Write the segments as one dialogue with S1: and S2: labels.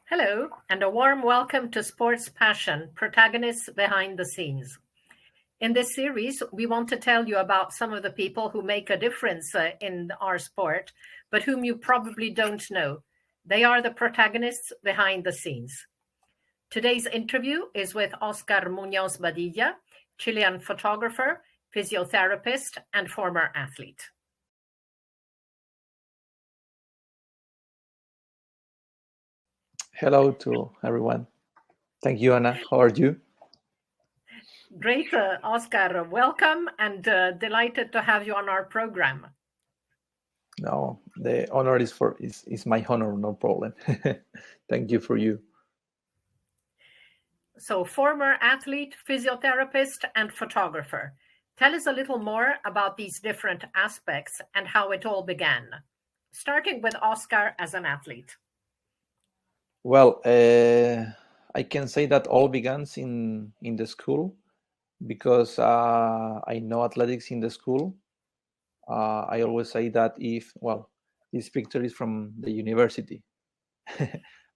S1: Hello, and a warm welcome to Sports Passion, Protagonists Behind the Scenes. In this series, we want to tell you about some of the people who make a difference in our sport, but whom you probably don't know. They are the protagonists behind the scenes. Today's interview is with Oscar Muñoz Badilla, Chilean photographer, physiotherapist, and former athlete.
S2: Hello to everyone. Thank you, Anna. How are you?
S1: Great, Oscar. Welcome and delighted to have you on our program.
S2: No, the honor is my honor, no problem. Thank you for you.
S1: So, former athlete, physiotherapist, and photographer. Tell us a little more about these different aspects and how it all began, starting with Oscar as an athlete.
S2: Well, I can say that all begins in the school because I know athletics in the school. I always say that this picture is from the university,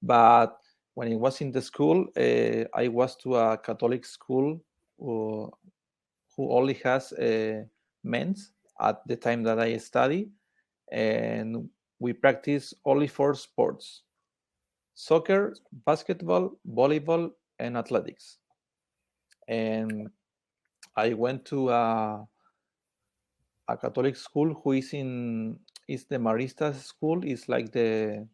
S2: but when I was in the school, I was to a Catholic school who only has men's at the time that I study, and we practice only 4 sports: soccer, basketball, volleyball, and athletics. And I went to a Catholic school who is the Maristas school. It's like the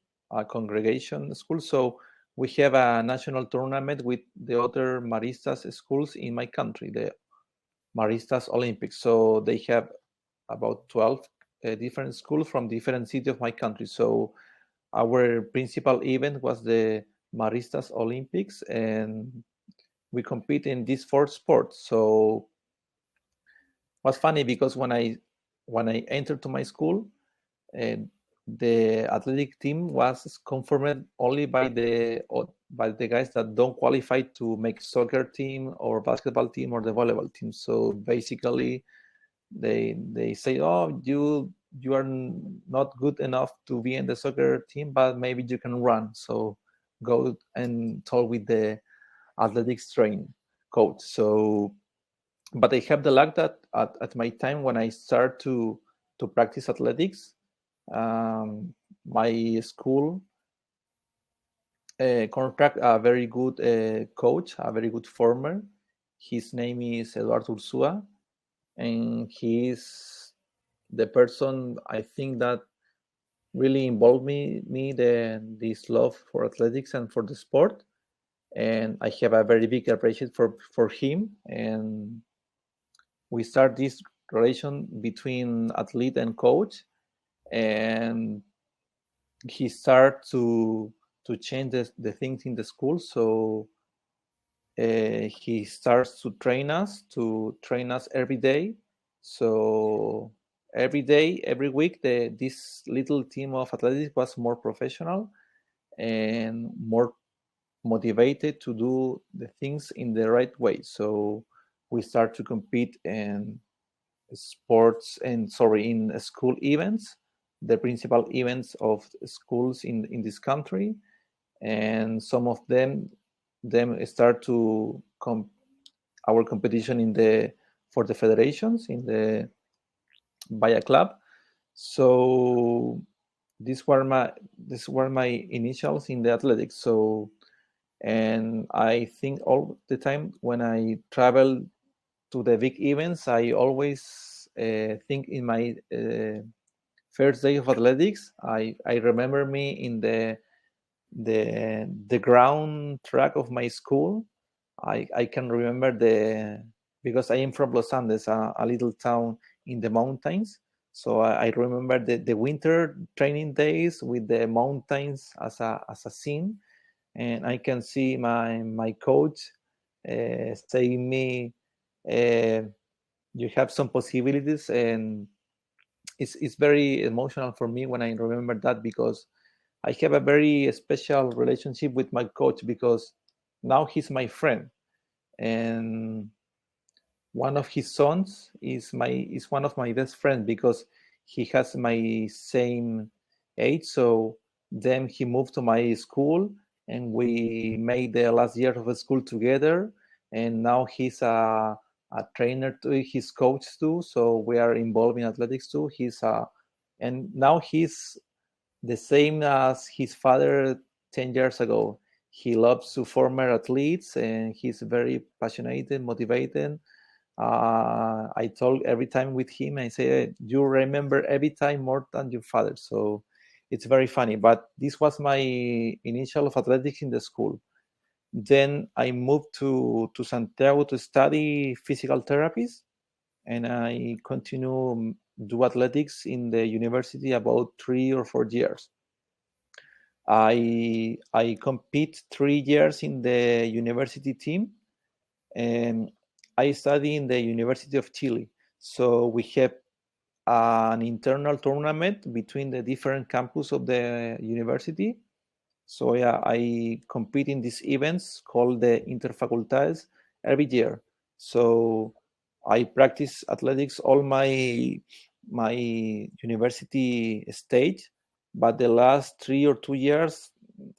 S2: congregation school. So we have a national tournament with the other Maristas schools in my country, the Maristas Olympics. So they have about 12 different schools from different cities of my country. So our principal event was the Maristas Olympics, and we compete in these 4 sports. So it was funny because when I entered to my school, the athletic team was confirmed only by the guys that don't qualify to make soccer team or basketball team or the volleyball team. So basically, they say, oh, you are not good enough to be in the soccer team, but maybe you can run. So go and talk with the athletics training coach. So, but I have the luck that at my time when I start to practice athletics, my school contract a very good coach, a very good former. His name is Eduardo Ursua, and he is the person I think that really involved this love for athletics and for the sport. And I have a very big appreciation for him. And we start this relation between athlete and coach, and he started to change the things in the school. So he starts to train us every day. So every day, every week, this little team of athletics was more professional and more motivated to do the things in the right way. So we start to compete in in school events, the principal events of schools in this country, and some of them start to our competition for the federations in the Badilla club. So these were my initials in the athletics. So, and I think all the time when I travel to the big events, I always think in my first day of athletics. I remember me in the ground track of my school. I can remember because I am from Los Andes, a little town in the mountains. So I remember the winter training days with the mountains as a scene, and I can see my coach saying me, "You have some possibilities," and it's very emotional for me when I remember that, because I have a very special relationship with my coach, because now he's my friend, and one of his sons is one of my best friends because he has my same age. So then he moved to my school, and we made the last year of school together. And now he's a trainer too. He's coach too, so we are involved in athletics too. And now he's the same as his father 10 years ago. He loves to former athletes, and he's very passionate and motivated. I talk every time with him. I say, you remember every time more than your father. So it's very funny. But this was my initial of athletics in the school. Then I moved to Santiago to study physical therapies, and I continue do athletics in the university about 3 or 4 years. I compete 3 years in the university team, and I study in the University of Chile. So we have an internal tournament between the different campus of the university. So yeah, I compete in these events called the Interfacultades every year. So I practice athletics all my university stage, but the last 3 or 2 years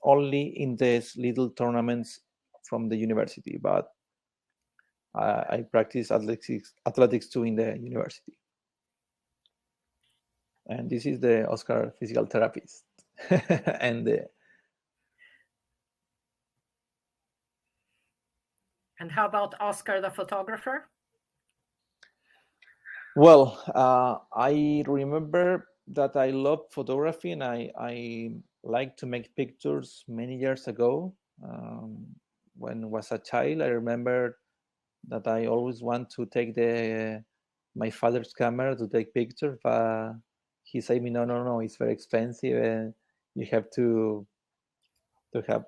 S2: only in these little tournaments from the university. But I practice athletics too in the university. And this is the Oscar physical therapist.
S1: And how about Oscar the photographer?
S2: Well, I remember that I love photography, and I like to make pictures many years ago. When I was a child, I remember that I always want to take my father's camera to take pictures, but he said me, no, no, no, it's very expensive, and you have to have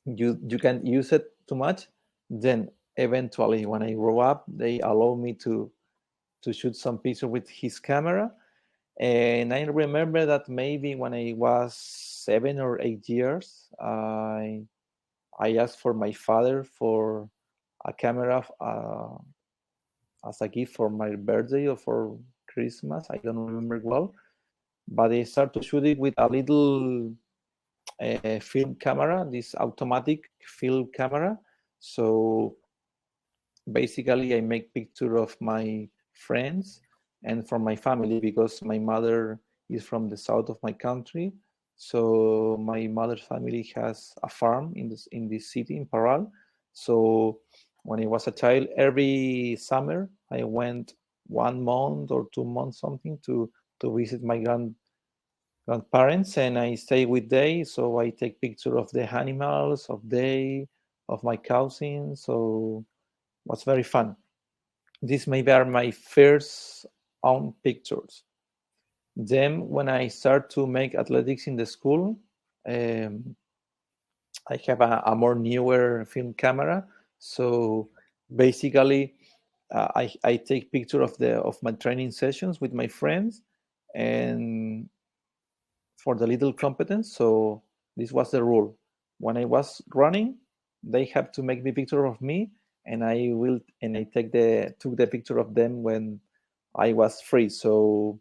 S2: you can't use it too much. Then eventually, when I grow up, they allow me to shoot some picture with his camera. And I remember that maybe when I was 7 or 8 years, I asked for my father for a camera as a gift for my birthday or for Christmas. I don't remember well, but I started to shoot it with a little film camera, this automatic film camera. So basically, I make picture of my friends and from my family, because my mother is from the south of my country. So my mother's family has a farm in this city in Parral. So when I was a child, every summer I went 1 month or 2 months something to visit my grandparents, and I stay with they. So I take picture of the animals, of they, of my cousins. So it was very fun. These maybe are my first own pictures. Then when I start to make athletics in the school, I have a more newer film camera. So basically, I take picture of my training sessions with my friends, and for the little competence. So this was the rule. When I was running, they have to make me picture of me, and I took the picture of them when I was free. So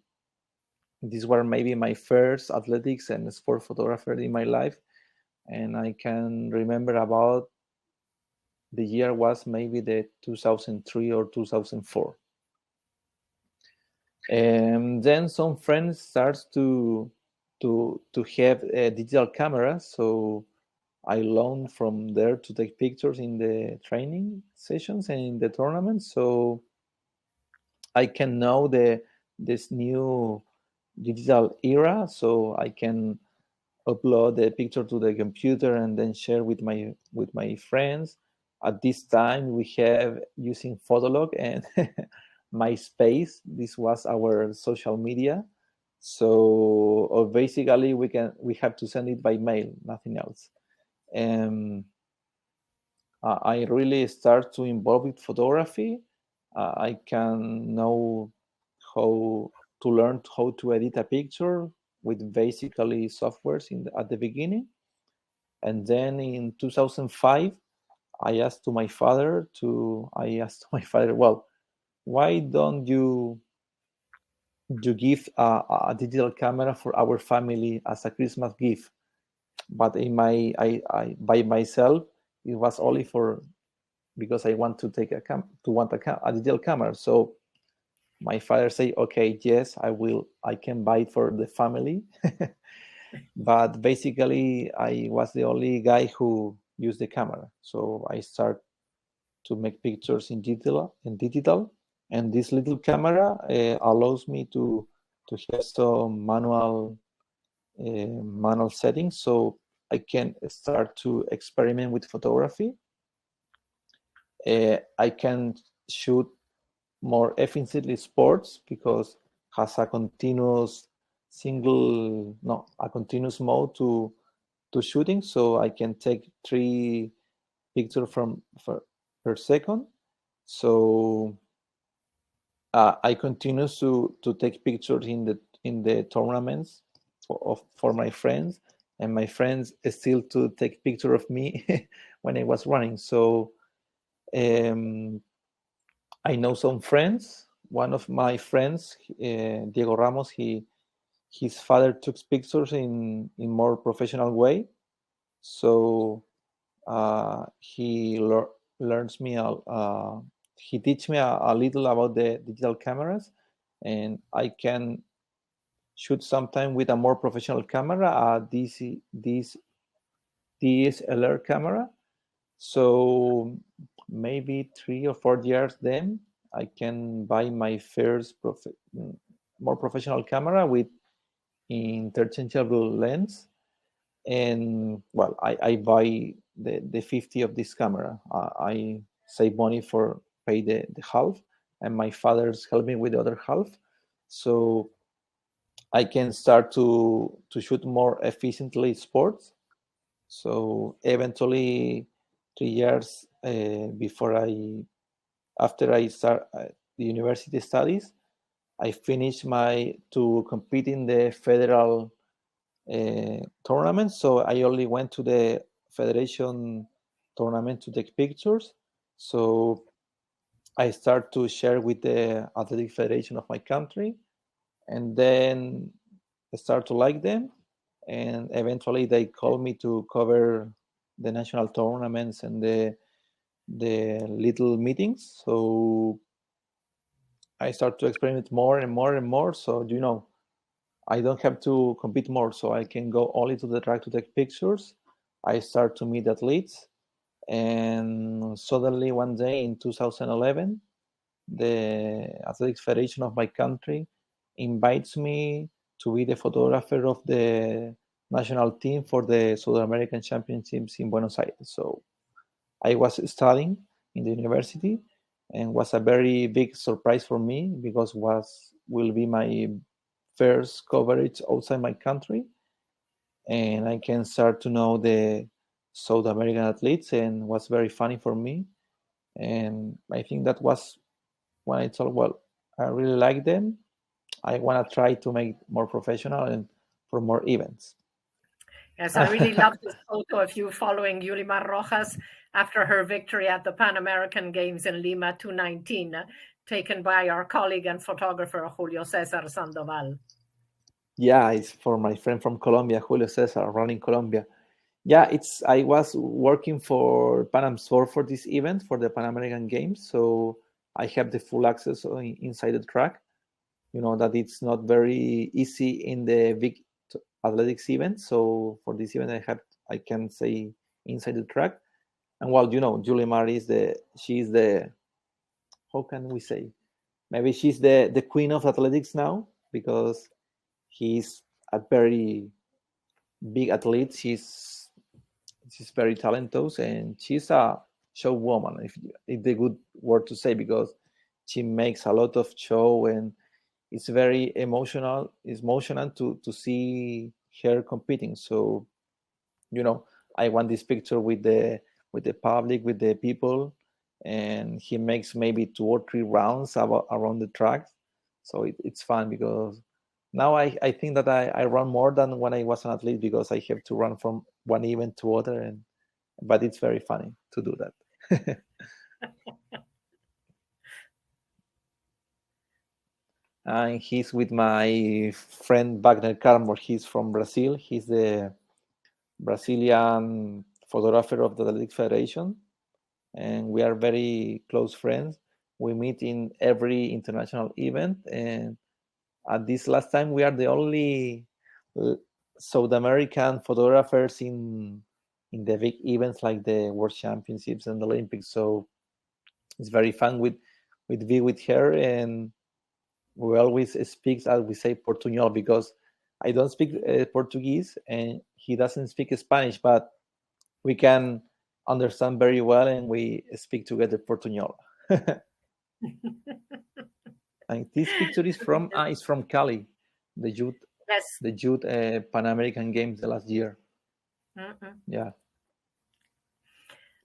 S2: these were maybe my first athletics and sport photographer in my life, and I can remember about the year was maybe the 2003 or 2004. And then some friends starts to have a digital camera, so I learned from there to take pictures in the training sessions and in the tournaments, so I can know this new digital era, so I can upload the picture to the computer and then share with my friends. At this time, we have using Fotolog and MySpace. This was our social media. So basically, we have to send it by mail, nothing else. And I really start to involve with photography. I can know how to learn how to edit a picture with basically softwares at the beginning. And then in 2005, I asked my father, well, why don't you give a digital camera for our family as a Christmas gift? but in my I by myself, it was only for because I want to take a digital camera. So my father say, okay, yes, I can buy it for the family. But basically I was the only guy who used the camera, so I start to make pictures in digital, and this little camera allows me to have some manual settings, so I can start to experiment with photography. I can shoot more efficiently sports because has a continuous a continuous mode to shooting, so I can take 3 pictures per second. So I continue to take pictures in the tournaments for my friends, and my friends still to take picture of me when I was running. So um, I know some friends. One of my friends, Diego Ramos, his father took pictures in more professional way. So he learns me he teach me a little about the digital cameras, and I can shoot sometime with a more professional camera, a this DSLR camera. So maybe 3 or 4 years then I can buy my first more professional camera with interchangeable lens. And well, I buy the 50 of this camera. I save money for pay the half, and my father's help me with the other half, so I can start to shoot more efficiently sports. So eventually 3 years before after I start the university studies, I finished my to compete in the federal tournament. So I only went to the federation tournament to take pictures. So I start to share with the athletic federation of my country, and then I start to like them, and eventually they call me to cover the national tournaments and the little meetings. So I start to experiment more and more and more. So I don't have to compete more, so I can go only to the track to take pictures. I start to meet athletes, and suddenly one day in 2011, the Athletics Federation of my country invites me to be the photographer of the national team for the South American Championships in Buenos Aires. So I was studying in the university, and was a very big surprise for me because was will be my first coverage outside my country, and I can start to know the South American athletes, and was very funny for me. And I think that was when I thought, well, I really like them. I want to try to make more professional and for more events.
S1: Yes, I really love this photo of you following Yulimar Rojas after her victory at the Pan American Games in Lima 2019, taken by our colleague and photographer Julio Cesar Sandoval.
S2: Yeah, it's for my friend from Colombia, Julio Cesar, running Colombia. Yeah, I was working for Pan Am Sport for this event for the Pan American Games, so I have the full access inside the track. You know that it's not very easy in the big athletics event. So for this event, I can say inside the track. And well, Julie Marie she's the, how can we say? Maybe she's the queen of athletics now because he's a very big athlete. She's very talented, and she's a show woman, if the good word to say, because she makes a lot of show, and it's very emotional. It's emotional to see her competing. So I want this picture with the public, with the people, and he makes maybe 2 or 3 rounds around the track. So it's fun because now I think that I run more than when I was an athlete because I have to run from one event to other, but it's very funny to do that. And he's with my friend Wagner Carmor. He's from Brazil. He's Brazilian photographer of the Athletic Federation, and we are very close friends. We meet in every international event, and at this last time, we are the only South American photographers in the big events like the World Championships and the Olympics. So it's very fun with be with her, and we always speak, as we say, Portuñol, because I don't speak Portuguese and he doesn't speak Spanish, but we can understand very well and we speak together Portuñol. And this picture is from Cali, the youth
S1: Yes.
S2: the youth Pan American Games the last year. Yeah.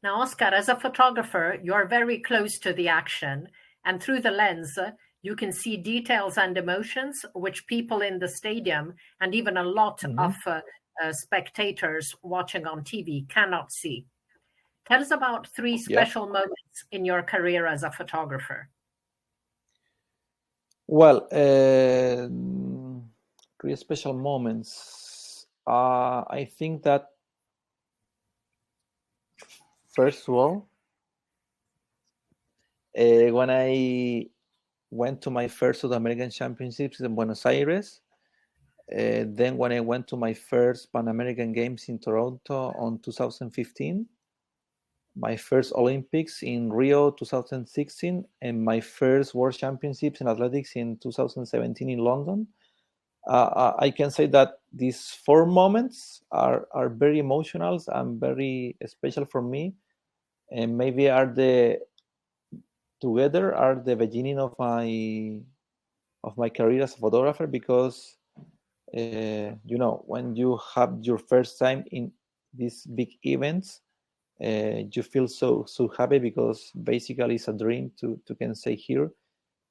S1: Now, Oscar, as a photographer, you're very close to the action, and through the lens, you can see details and emotions which people in the stadium and even a lot of spectators watching on TV cannot see. Tell us about three special moments in your career as a photographer.
S2: Well, three special moments. I think that first of all, when I went to my first South American Championships in Buenos Aires, then when I went to my first Pan American Games in Toronto on 2015, my first Olympics in Rio 2016, and my first World Championships in athletics in 2017 in London. I can say that these four moments are very emotional and very special for me, and maybe are the beginning of my career as a photographer, because when you have your first time in these big events, you feel so happy, because basically it's a dream to can say here.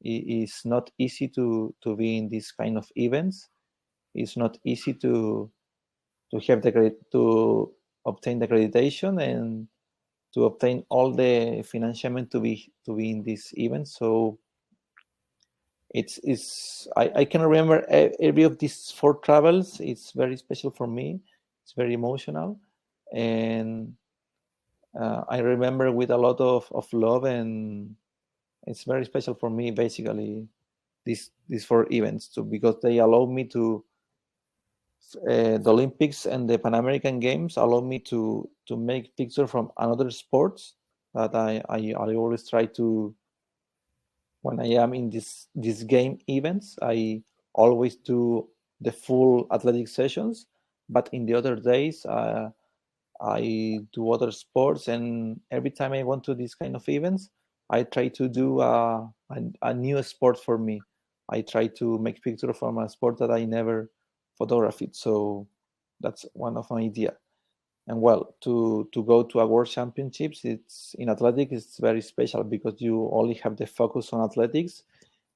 S2: It's not easy to be in this kind of events. It's not easy to have to obtain the accreditation and to obtain all the financiament to be in this event. So I can remember every of these four travels. It's very special for me. It's very emotional, and I remember with a lot of love, and it's very special for me. Basically, these four events too, because they allow me to the Olympics and the Pan American Games allow me to make pictures from another sports that I always try to. When I am in this game events, I always do the full athletic sessions, but in the other days I do other sports, and every time I went to these kind of events, I try to do a new sport for me. I try to make pictures from a sport that I never photographed. So that's one of my idea. And well, to go to a world championships, it's in athletics, it's very special because you only have the focus on athletics,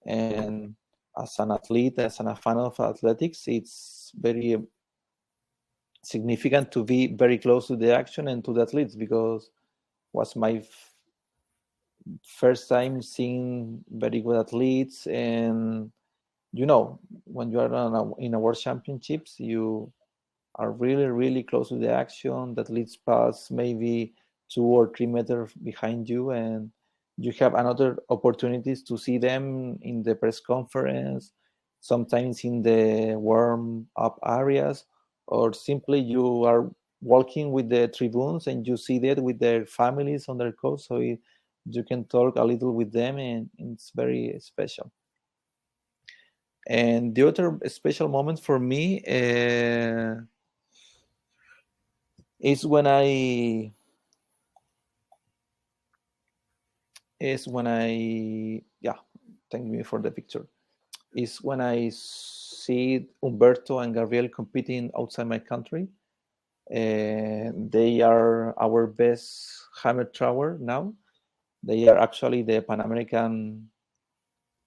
S2: and as an athlete, as a fan of athletics, it's very significant to be very close to the action and to the athletes, because was my first time seeing very good athletes. And when you are in a world championships, you are really close to the action. That leads past maybe 2 or 3 meters behind you, and you have another opportunities to see them in the press conference, sometimes in the warm up areas, or simply you are walking with the tribunes and you see that with their families on their coach, so you can talk a little with them, and it's very special. And the other special moment for me is when I thank me for the picture, is when I see Humberto and Gabriel competing outside my country. They are our best hammer thrower now. They are actually the Pan American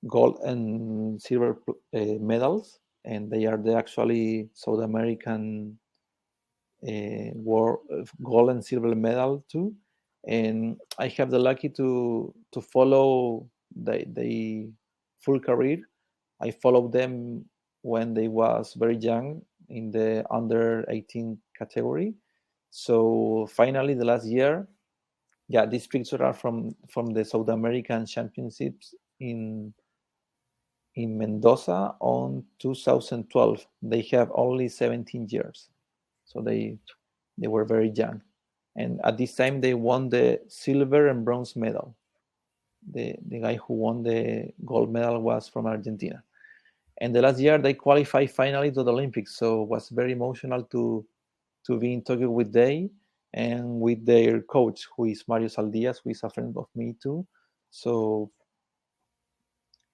S2: gold and silver medals, and they are the actually South American gold and silver medal too. And I have the lucky to follow the full career. I followed them when they was very young in the under 18 category, So finally, the last year, yeah, these pictures are from the South American Championships in Mendoza on 2012. They have only 17 years, so they were very young, and at this time they won the silver and bronze medal. The guy who won the gold medal was from Argentina, and the last year they qualified finally to the Olympics. So it was very emotional to be in Tokyo with they and with their coach, who is Mario Saldias, who is a friend of me too. So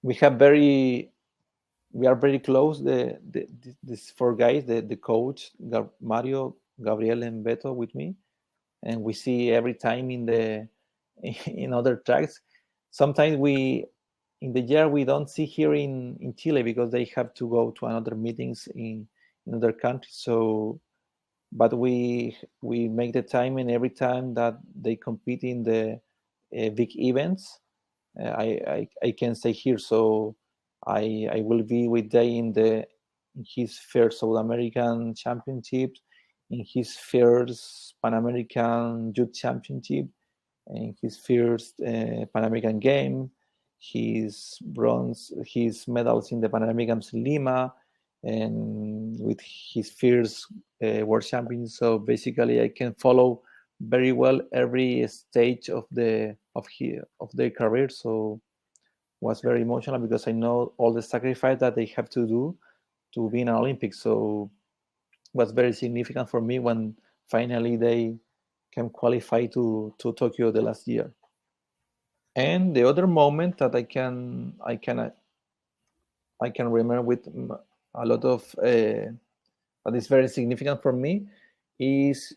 S2: we have we are very close. These four guys, the coach, Mario, Gabriel, and Beto with me, and we see every time in other tracks. Sometimes in the year we don't see here in Chile because they have to go to another meetings in other countries. So, but we make the time, and every time that they compete in the big events, I can stay here. So I will be with Day in his first South American Championships, in his first Pan American Youth Championship, in his first Pan American game, his medals in the Pan Americans in Lima, and with his first World Champions. So basically, I can follow very well every stage of their career. So was very emotional because I know all the sacrifice that they have to do to be in an Olympics. So was very significant for me when finally they can qualify to Tokyo the last year. And the other moment that I can remember with a lot of that is very significant for me is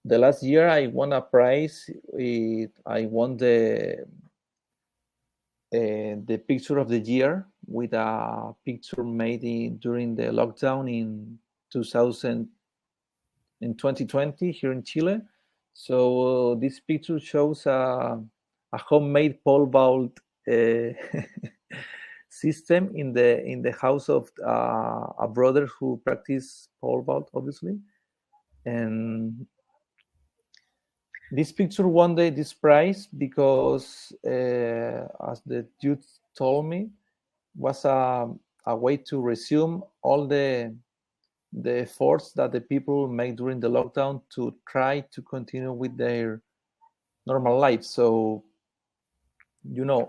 S2: the last year I won a prize. I won the picture of the year with a picture made during the lockdown in 2020 here in Chile. So this picture shows a homemade pole vault system in the house of a brother who practiced pole vault, obviously. And this picture won this prize because, as the youth told me, was a way to resume all the efforts that the people made during the lockdown to try to continue with their normal life. So,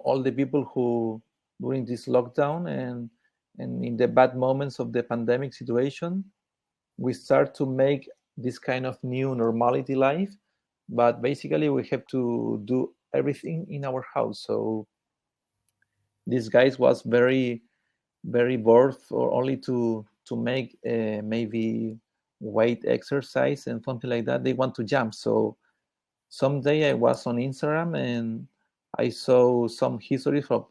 S2: all the people who during this lockdown and in the bad moments of the pandemic situation, we start to make this kind of new normality life. But basically, we have to do everything in our house. So these guys was very, very bored for only to make maybe weight exercise and something like that. They want to jump. So someday I was on Instagram and I saw some history from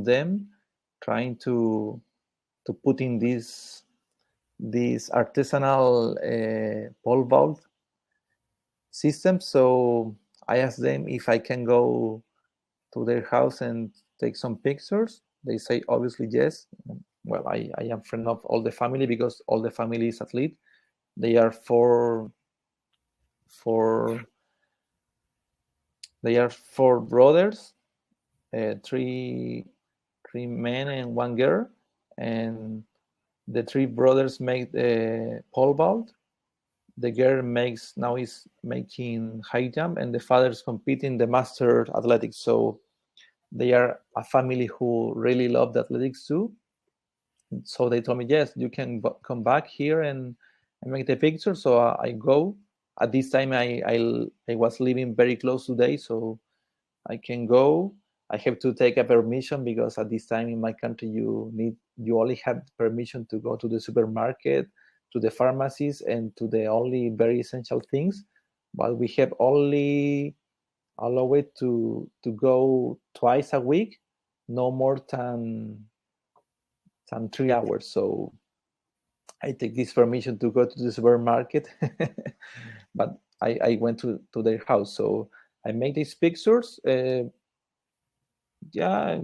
S2: them trying to put in this artisanal pole vault system. So I asked them if I can go to their house and take some pictures. They say obviously yes. Well, I am friend of all the family because all the family is athlete. They are four brothers, three men and one girl, and the three brothers make the pole vault. The girl now is making high jump, and the fathers compete in the master athletics. So they are a family who really love the athletics too. So they told me, yes, you can come back here and make the picture. So I go. At this time, I was living very close today, so I can go. I have to take a permission because at this time in my country you only have permission to go to the supermarket, to the pharmacies, and to the only very essential things. But we have only allowed to go twice a week, no more than 3 hours. So I take this permission to go to the supermarket, but I went to their house. So I make these pictures. Yeah,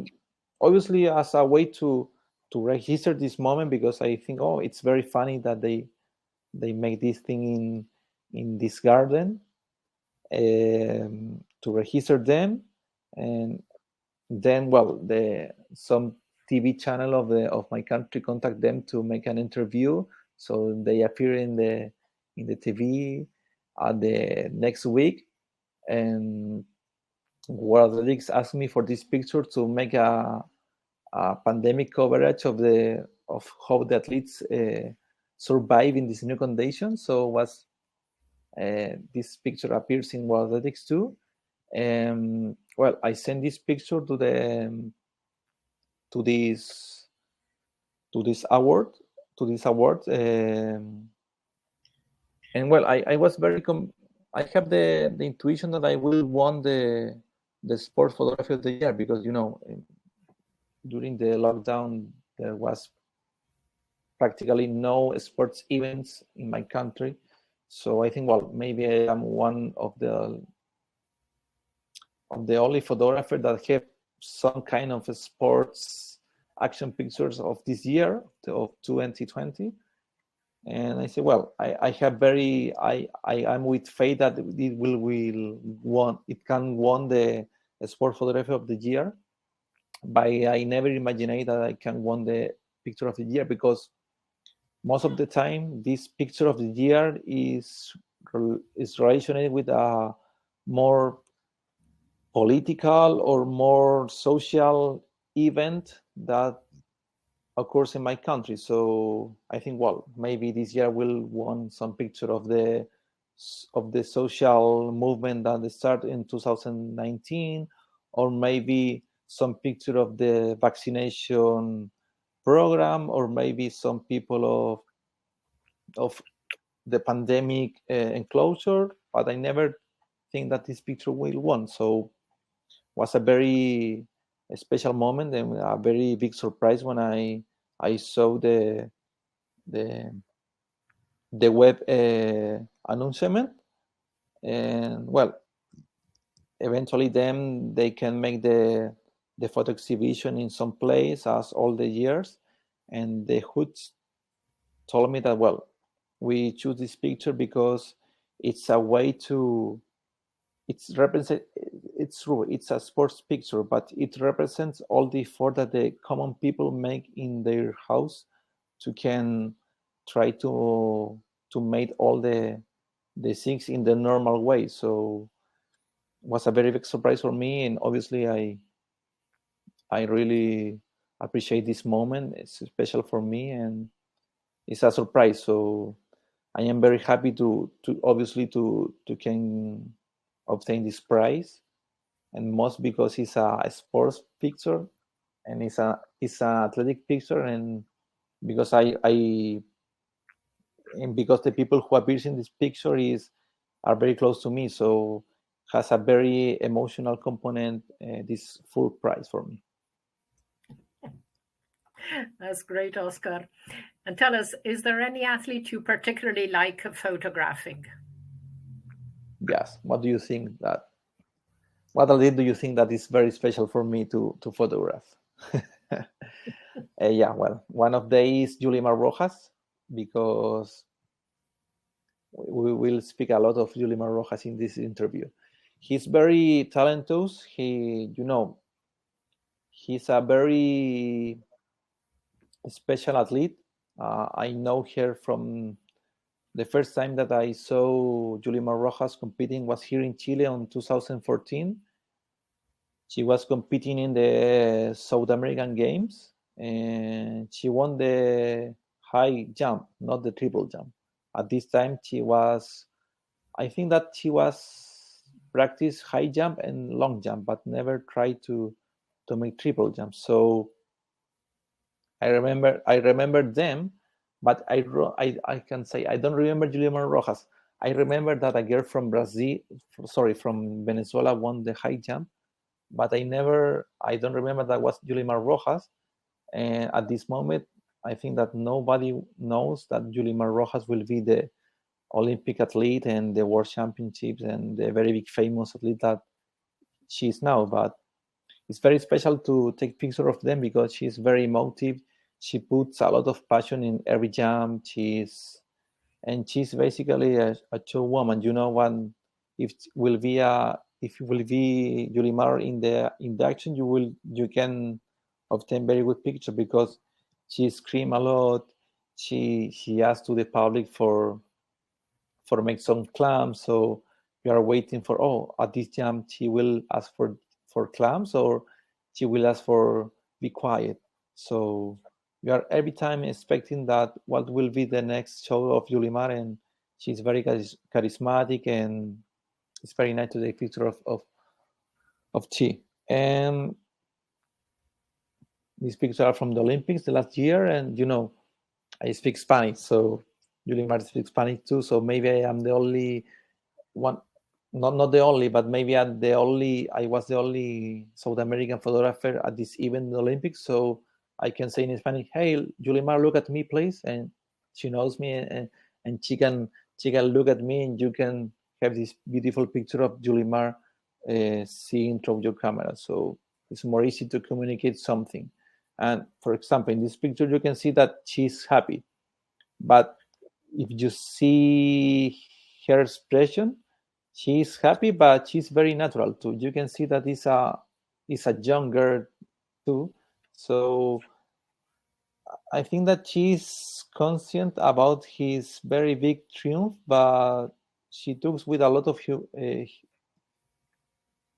S2: obviously as a way to register this moment because I think, oh, it's very funny that they make this thing in this garden to register them, and then some TV channel of my country contact them to make an interview. So they appear in the TV the next week, and World Athletics asked me for this picture to make a pandemic coverage of how the athletes survive in this new condition. So was this picture appears in World Athletics too. I sent this picture to this award, and I was very I have the intuition that I will won the sports photography of the year, because during the lockdown there was practically no sports events in my country. So I think maybe I am one of the only photographer that have some kind of sports action pictures of this year, of 2020. And I say, I have I'm with faith that it can won the sport photography of the year. But I never imagined that I can won the picture of the year, because most of the time this picture of the year is related with a more political or more social event that occurs in my country. So I think maybe this year we'll won some picture of the social movement that started in 2019, or maybe some picture of the vaccination program, or maybe some people of the pandemic enclosure. But I never think that this picture will won. So was a very special moment and a very big surprise when I saw the web announcement. And eventually then they can make the photo exhibition in some place as all the years. And the Hoods told me that we choose this picture because it's a way to it's true, it's a sports picture, but it represents all the effort that the common people make in their house to can try to make all the things in the normal way. So it was a very big surprise for me, and obviously I really appreciate this moment. It's special for me, and it's a surprise. So I am very happy to obviously to can obtain this prize, and most because it's a sports picture, and it's an athletic picture, and because because the people who appears in this picture are very close to me, so has a very emotional component. This full prize for me.
S1: That's great, Oscar. And tell us, is there any athlete you particularly like photographing?
S2: Yes. What do you think that? What athlete do you think that is very special for me to photograph? One of them is Yulimar Rojas, because we will speak a lot of Yulimar Rojas in this interview. He's very talented. He's a very special athlete. I know her from the first time that I saw Yulimar Rojas competing was here in Chile in 2014. She was competing in the South American Games, and she won the high jump, not the triple jump. At this time, I think that she was practice high jump and long jump, but never tried to make triple jump. So I remember them, but I can say I don't remember Yulimar Rojas. I remember that a girl from from Venezuela won the high jump, but I don't remember that was Yulimar Rojas. And at this moment, I think that nobody knows that Yulimar Rojas will be the Olympic athlete and the world championships and the very big famous athlete that she is now. But it's very special to take picture of them because she's very emotive. She puts a lot of passion in every jump. and she's basically a true woman. You know, if if it will be Yulimar in the action, you can obtain very good picture because she scream a lot. She asks to the public for make some clams. So you are waiting for, at this jump she will ask for clams, or she will ask for be quiet. So you are every time expecting that what will be the next show of Yulimar, and she's very charismatic, and it's very nice to take picture of Chi. And these pictures are from the Olympics the last year, and I speak Spanish, so Yulimar speaks Spanish too. So maybe I am the only one, not the only, but maybe I was the only South American photographer at this event in the Olympics. So I can say in Spanish, "Hey, Yulimar, look at me, please," and she knows me, and she can look at me, and you can have this beautiful picture of Yulimar seeing through your camera. So it's more easy to communicate something. And for example, in this picture, you can see that she's happy, but if you see her expression, she's happy, but she's very natural too. You can see that is a young girl too. So I think that she's conscient about his very big triumph, but she talks with a lot of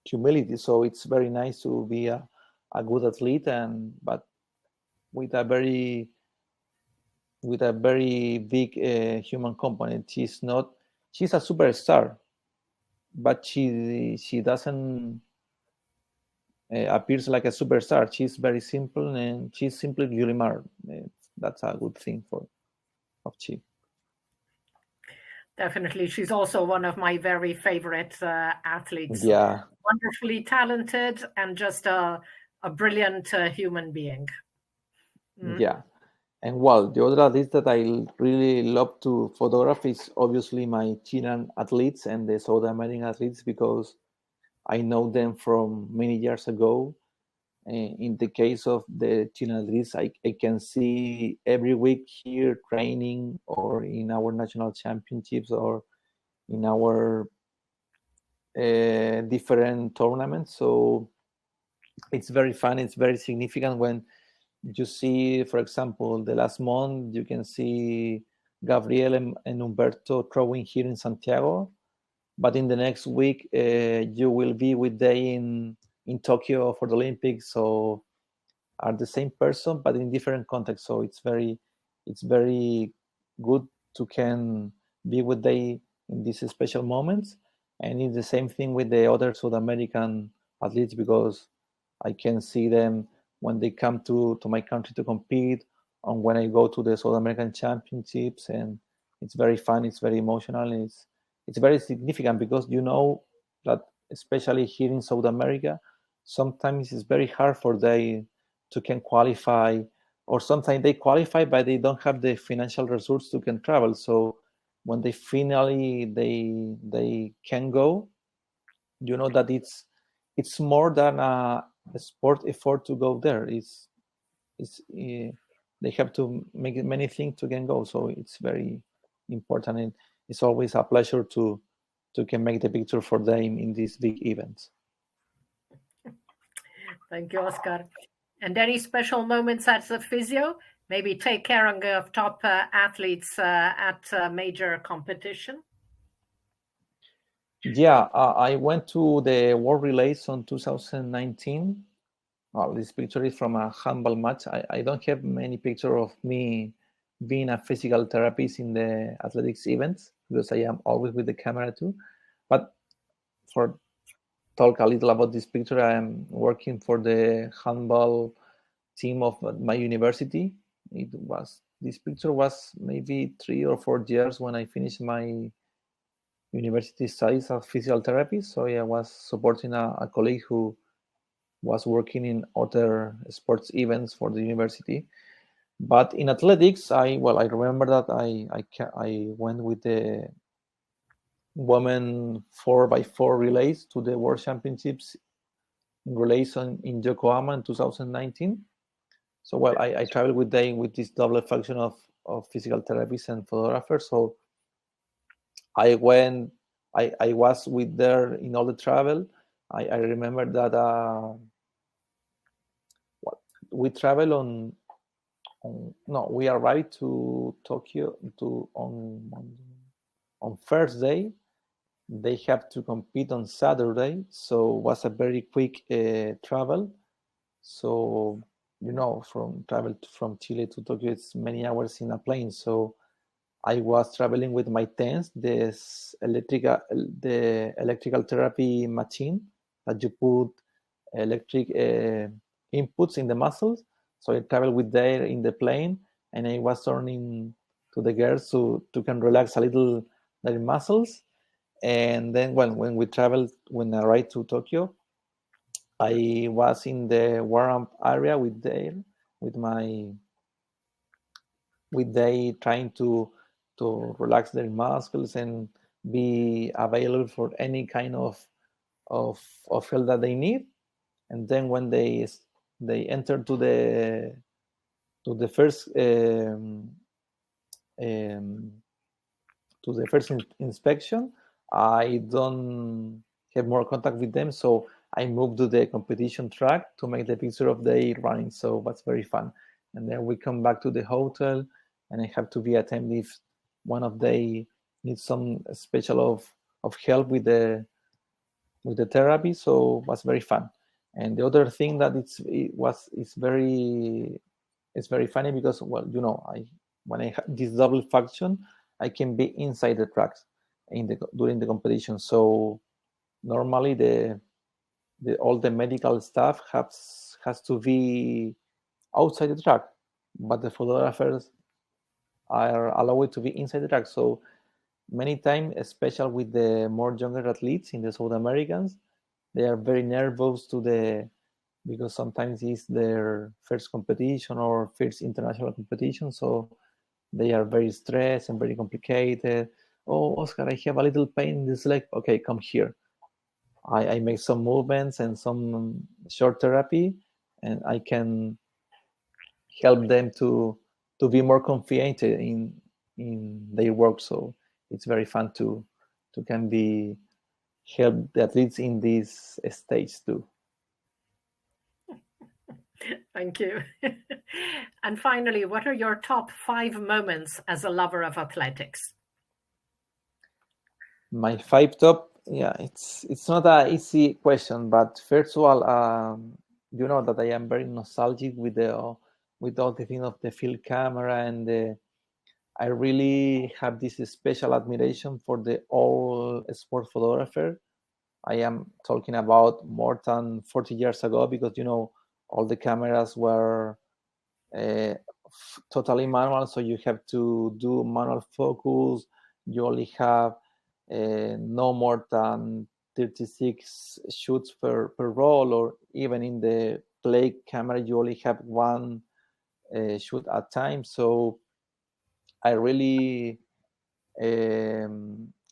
S2: humility. So it's very nice to be a good athlete, but with a very big human component. She's not. She's a superstar, but she doesn't appears like a superstar. She's very simple, and she's simply Yulimar. That's a good thing of Chi.
S1: Definitely. She's also one of my very favorite athletes.
S2: Yeah.
S1: Wonderfully talented and just a brilliant human being.
S2: Yeah. And well, the other athletes that I really love to photograph is obviously my Chilean athletes and the South American athletes, because I know them from many years ago. In the case of the Chilean athletes, I can see every week here training, or in our national championships, or in our different tournaments. So it's very fun. It's very significant when you see, for example, the last month, you can see Gabriel and Humberto throwing here in Santiago, but in the next week you will be with them in Tokyo for the Olympics. So are the same person but in different contexts. So it's very good to can be with them in these special moments. And it's the same thing with the other South American athletes, because I can see them when they come to my country to compete, and when I go to the South American Championships. And it's very fun, it's very emotional, it's very significant, because that especially here in South America, sometimes it's very hard for they to can qualify, or sometimes they qualify but they don't have the financial resources to can travel. So when they finally they can go, that it's more than a sport effort to go there. It's they have to make many things to can go. So it's very important, and it's always a pleasure to can make the picture for them in these big events.
S1: Thank you, Oscar. And any special moments as a physio? Maybe take care of top athletes at a major competition?
S2: Yeah, I went to the World Relays on 2019. Well, this picture is from a handball match. I don't have many pictures of me being a physical therapist in the athletics events, because I am always with the camera too. But for talk a little about this picture, I am working for the handball team of my university. This picture was maybe 3 or 4 years when I finished my university studies as physical therapist. So I was supporting a colleague who was working in other sports events for the university. But in athletics, I remember that I went with the women 4x4 relays to the World Championships in relays in Yokohama in 2019. So I traveled with them with this double function of physical therapist and photographer. So I went. I was with there in all the travel. I remember that we travel no, we arrived to Tokyo on first day. They have to compete on Saturday, so it was a very quick travel. So from from Chile to Tokyo, it's many hours in a plane. So I was traveling with my TENS, the electrical therapy machine that you put electric inputs in the muscles. So I traveled with there in the plane, and I was turning to the girls to can relax a little their muscles. And then when I arrived to Tokyo, I was in the warm-up area with my with they trying to relax their muscles and be available for any kind of help that they need. And then when they enter to the first um, to the first inspection, I don't have more contact with them, so I moved to the competition track to make the picture of the running. So that's very fun. And then we come back to the hotel, and I have to be attentive if one of they needs some special of help with the therapy. So it was very fun. And the other thing that it's very funny because I when I have this double function, I can be inside the tracks during the competition. So normally the all the medical staff has to be outside the track, but the photographers are allowed to be inside the track. So many times, especially with the more younger athletes in the South Americans, they are very nervous because sometimes it's their first competition or first international competition. So they are very stressed and very complicated. Oh, Oscar, I have a little pain in this leg. Okay, come here. I make some movements and some short therapy, and I can help them to be more confident in their work. So it's very fun to can be help the athletes in this stage too.
S1: Thank you. And finally, what are your top 5 moments as a lover of athletics?
S2: My 5 top, yeah, it's not an easy question, but first of all, you know that I am very nostalgic with all the thing of the field camera and I really have this special admiration for the all sport photographer. I am talking about more than 40 years ago because all the cameras were uh, totally manual, so you have to do manual focus. You only have no more than 36 shoots per roll, or even in the play camera, you only have one shoot at time. So I really, I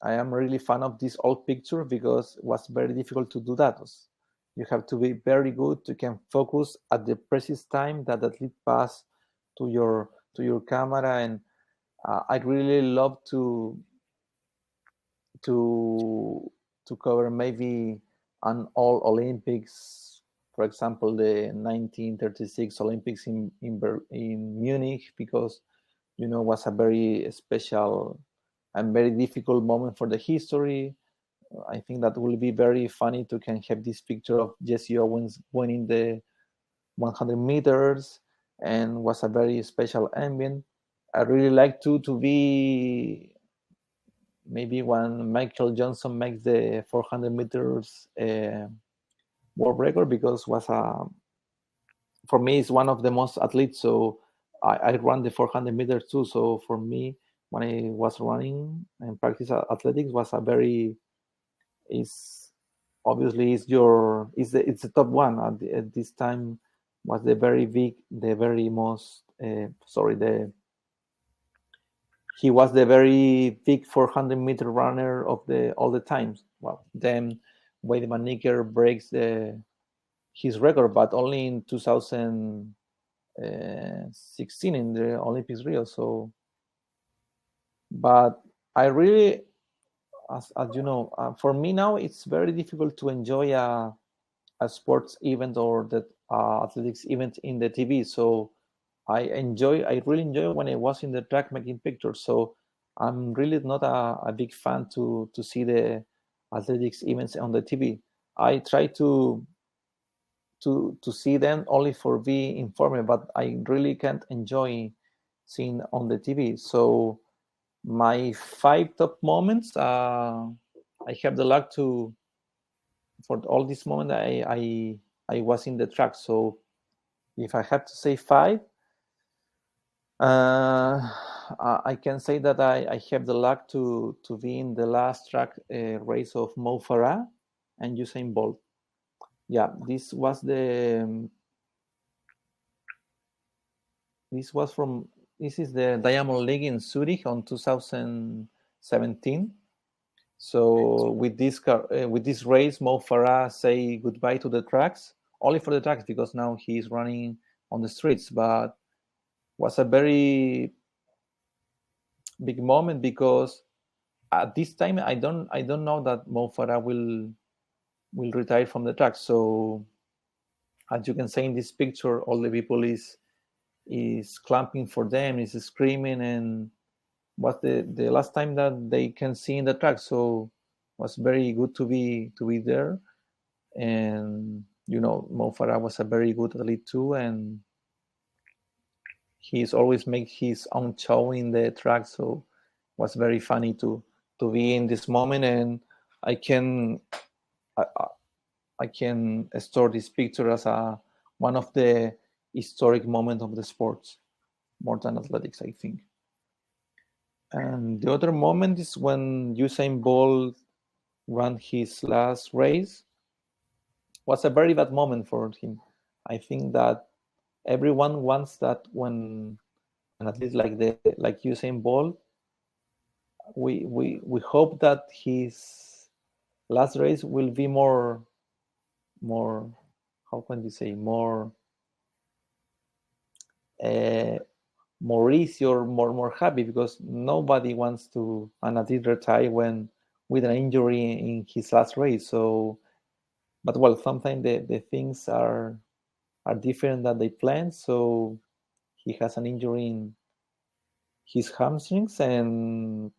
S2: am really fan of this old picture because it was very difficult to do that. You have to be very good. You can focus at the precise time that the athlete pass to your camera, and I really love to to cover maybe an all Olympics, for example, the 1936 Olympics in Munich, because was a very special and very difficult moment for the history. I think that will be very funny to can have this picture of Jesse Owens winning the 100 meters, and was a very special ambient. I really like to be maybe when Michael Johnson makes the 400 meters world record, because was for me is one of the most athletes. So I run the 400 meters too. So for me, when I was running and practice athletics, was a very is obviously it's the top one at this time. Was the very big, the very most sorry the he was the very big 400-meter runner of all the times. Well, then Wade Van Nicker breaks his record, but only in 2016 in the Olympics Rio. So, but I really as you know, for me now it's very difficult to enjoy a sports event or the athletics event in the TV. So I really enjoy when I was in the track making pictures. So I'm really not a big fan to see the athletics events on the TV. I try to see them only for being informed, but I really can't enjoy seeing on the TV. So my 5 top moments, I have the luck to for all this moment I was in the track. So if I have to say 5, I can say that I have the luck to be in the last track race of Mo Farah and Usain Bolt. Yeah, this is the Diamond League in Zurich on 2017. So with this race, Mo Farah say goodbye to the tracks, only for the tracks because now he's running on the streets. But was a very big moment because at this time I don't know that Mo Farah will retire from the track. So as you can see in this picture, all the people is clapping for them, is screaming, and was the last time that they can see in the track. So was very good to be there. And you know, Mo Farah was a very good athlete too, and he's always make his own show in the track. So it was very funny to be in this moment, and I can I, I can store this picture as a one of the historic moments of the sports, more than athletics, I think. And the other moment is when Usain Bolt ran his last race. Was a very bad moment for him. I think that everyone wants that when an athlete like Usain Bolt, we hope that his last race will be more how can you say uh, more easy or more happy, because nobody wants to an athlete retire when with an injury in his last race. So, but well, sometimes the things are different than they planned. So he has an injury in his hamstrings, and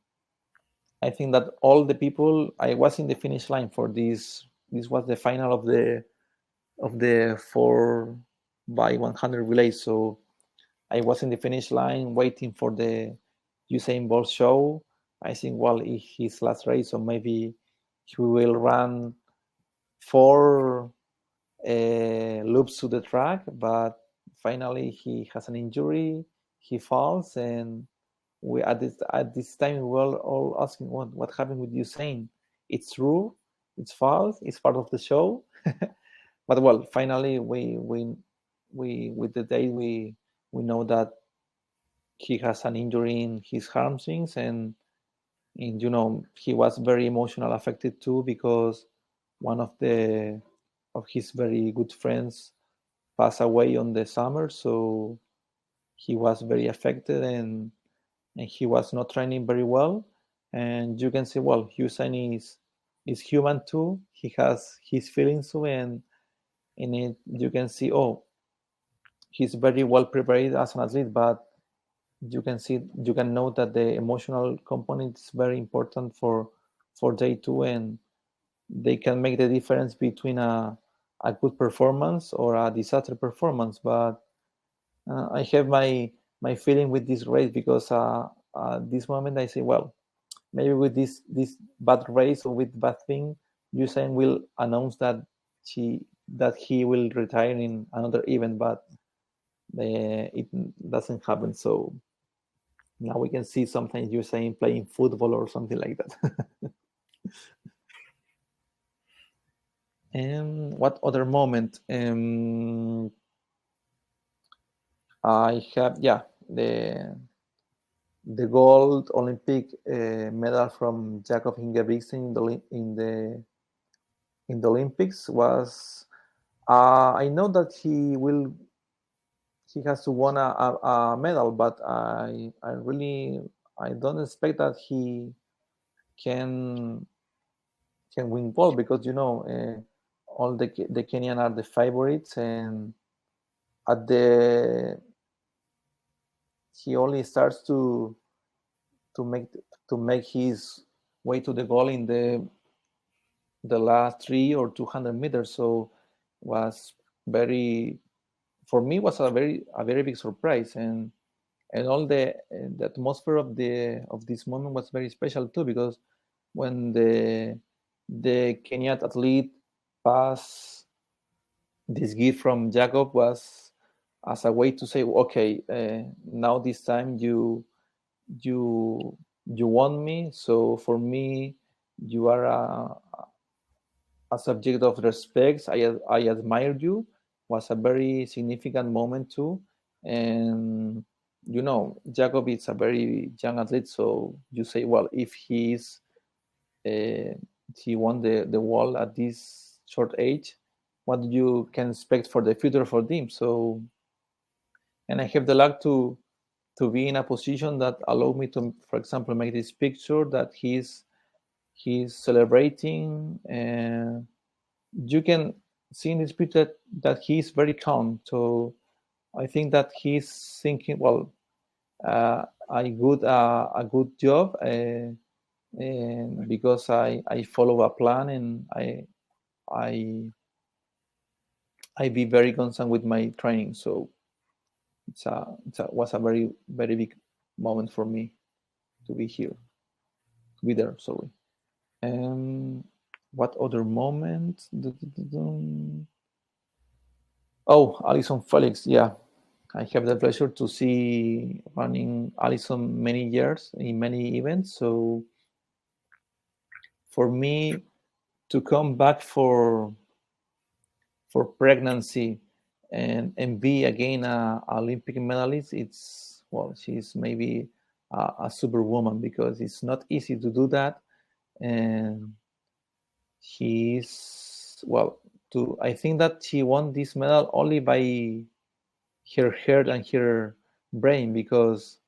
S2: I think that all the people, I was in the finish line for this. This was the final of the 4x100 relay. So I was in the finish line waiting for the Usain Bolt show. I think, well, his last race, so maybe he will run 4 loops to the track, but finally he has an injury. He falls, and we at this time we were all asking what happened with Usain. It's true, it's false, it's part of the show. But well, finally we with the day we know that he has an injury in his hamstrings, and you know he was very emotional affected too, because one of his very good friends passed away on the summer. So he was very affected, and he was not training very well. And you can see, well, Usain is human too. He has his feelings too, and in it you can see, oh, he's very well prepared as an athlete, but you can note that the emotional component is very important for day two, and they can make the difference between a good performance or a disaster performance. But I have my feeling with this race, because this moment I say, well, maybe with this bad race or with bad thing, Usain will announce that he will retire in another event, but it doesn't happen. So now we can see sometimes Usain playing football or something like that. And what other moment? I have, yeah, the gold Olympic medal from Jakob Ingebrigtsen in the Olympics was. I know that he has to won a medal, but I don't expect that can win gold, because all the Kenyan are the favorites, and at the he only starts to make his way to the goal in the last 3 or 200 meters. So was very, for me, was a very big surprise, and all the atmosphere of this moment was very special too, because when the Kenyan athlete passed this gift from Jacob, was as a way to say, okay, now this time you want me, so for me you are a subject of respect. I admire you. Was a very significant moment too, and Jacob is a very young athlete, so you say, well, if uh, he won the world at this short age, what you can expect for the future for him. So, and I have the luck to be in a position that allow me to, for example, make this picture that he's celebrating, and you can see in this picture that he's very calm. So I think that he's thinking, well, a good job, and because I follow a plan, and I I be very constant with my training. So was a very big moment for me to be here, to be there. Sorry. What other moment? Oh, Alison Felix. Yeah, I have the pleasure to see running Alison many years in many events. So for me to come back for pregnancy and be again a Olympic medalist, it's, well, she's maybe a superwoman, because it's not easy to do that, and she's, well, I think that she won this medal only by her heart and her brain, because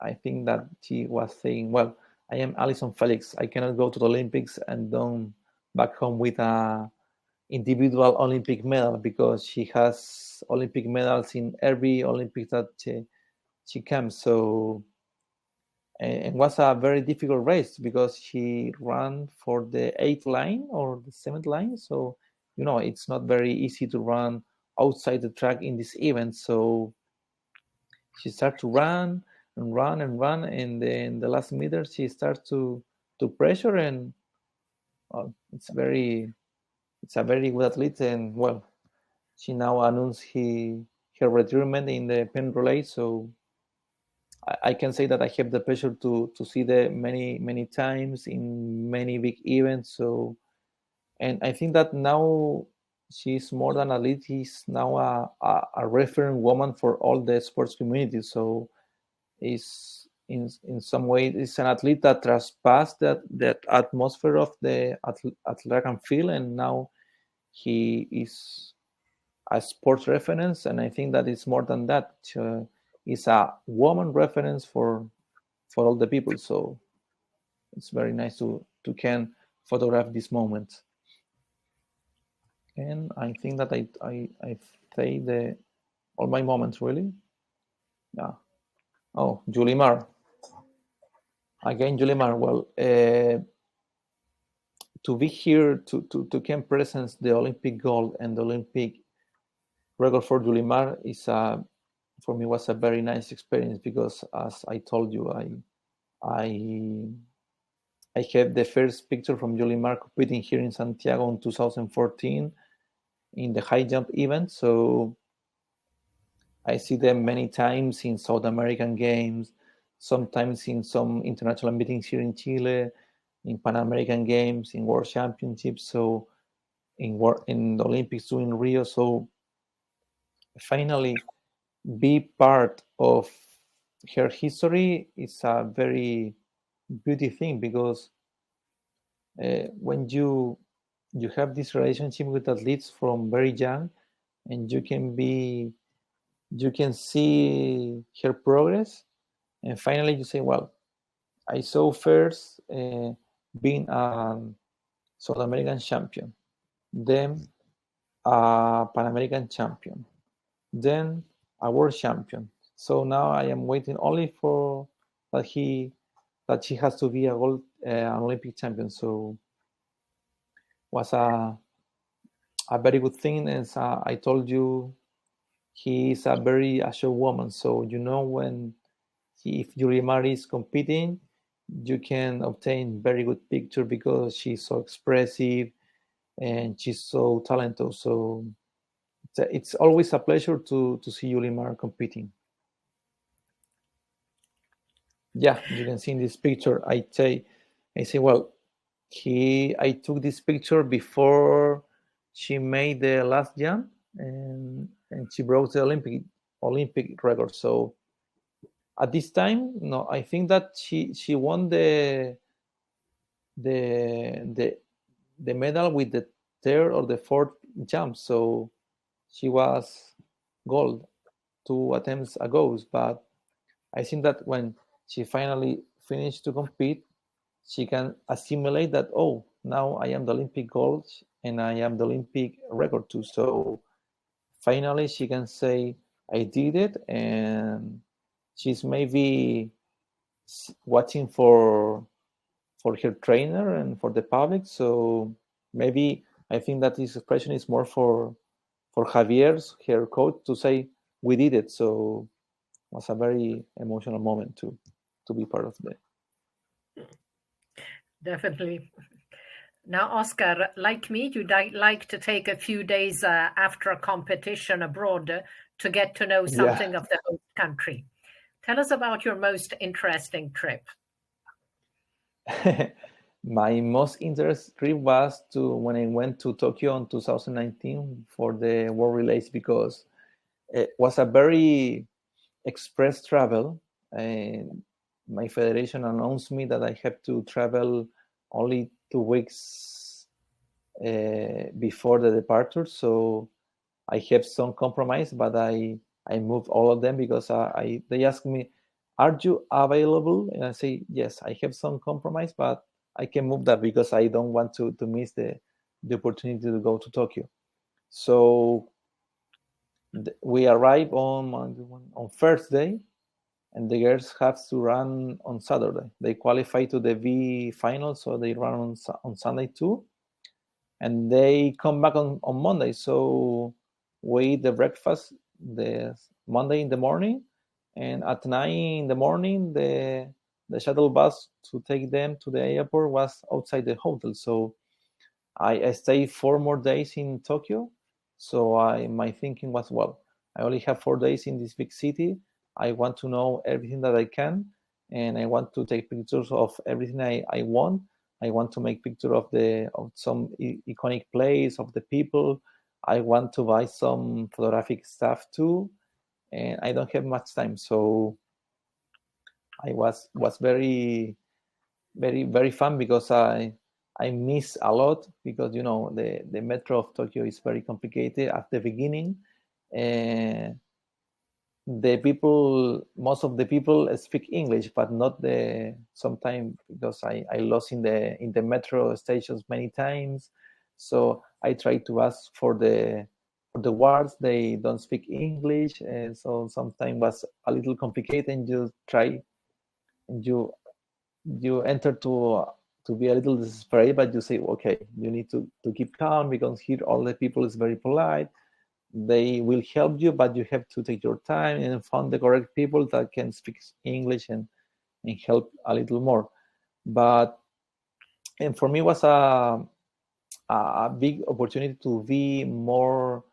S2: I think that she was saying, well, I am Alison Felix, I cannot go to the Olympics and don't back home with a individual Olympic medal, because she has Olympic medals in every Olympic that she comes. So, and was a very difficult race, because she ran for the 8th line or the 7th line. So, it's not very easy to run outside the track in this event. So she starts to run and run and run, and then the last meter she starts to pressure, and it's a very good athlete, and, well, she now announced her retirement in the pen relay. So I can say that I have the pleasure to see the many times in many big events. So, and I think that now she's more than a lead. She's now a referent woman for all the sports community. So is in some way it's an athlete that transpassed that atmosphere of the track and field, and now he is a sports reference, and I think that it's more than that. It's a woman reference for all the people. So it's very nice to can photograph this moment. And I think that I say all my moments, really. Yeah. Oh, Julimar. Again, Julimar. Well, to be here to can presence the Olympic gold and the Olympic record for Julimar is for me was a very nice experience, because, as I told you, I have the first picture from Julimar competing here in Santiago in 2014 in the high jump event. So I see them many times in South American Games, sometimes in some international meetings here in Chile, in Pan American Games, in World Championships, so in the Olympics too in Rio. So finally, be part of her history is a very beautiful thing, because when you have this relationship with athletes from very young, and you can see her progress, and finally you say, well, I saw first being a South American champion, then a Pan American champion, then a world champion. So now I am waiting only for that he has to be a gold an Olympic champion. So was a very good thing. As I told you, he is a very assured woman. So when if Yurimari is competing, you can obtain very good picture because she's so expressive and she's so talented. So it's always a pleasure to see Yulimar competing. Yeah, you can see in this picture. I say, well, I took this picture before she made the last jump, and she broke the Olympic record. So at this time, no, I think that she won the medal with the third or the fourth jump. So she was gold 2 attempts ago. But I think that when she finally finished to compete, she can assimilate that, oh, now I am the Olympic gold and I am the Olympic record too. So finally she can say, I did it, and she's maybe watching for her trainer and for the public. So maybe I think that this expression is more for Javier's, her coach, to say, we did it. So it was a very emotional moment to be part of that.
S1: Definitely. Now, Oscar, like me, you'd like to take a few days after a competition abroad to get to know something of the host country. Tell us about your most interesting trip.
S2: My most interesting trip was when I went to Tokyo in 2019 for the World Relays, because it was a very express travel. And my federation announced me that I have to travel only 2 weeks before the departure. So I have some compromise, but I moved all of them because they asked me, are you available? And I say, yes, I have some compromise, but I can move that because I don't want to miss the opportunity to go to Tokyo. So we arrive on first day, and the girls have to run on Saturday. They qualify to the V final, so they run on Sunday too, and they come back on Monday. So we eat the breakfast the Monday in the morning, and at 9 in the morning, the shuttle bus to take them to the airport was outside the hotel. So I stayed 4 more days in Tokyo. So my thinking was, well, I only have 4 days in this big city. I want to know everything that I can, and I want to take pictures of everything I want. I want to make picture of some iconic place, of the people. I want to buy some photographic stuff too, and I don't have much time. So I was very, very, very fun because I miss a lot, because the metro of Tokyo is very complicated at the beginning. Most of the people speak English, but not sometimes, because I lost in the metro stations many times. So I try to ask for the words. They don't speak English, and so sometimes was a little complicated. And you enter to be a little desperate, but you say, okay, you need to keep calm, because here all the people is very polite. They will help you, but you have to take your time and find the correct people that can speak English and help a little more. And for me, it was a big opportunity to be more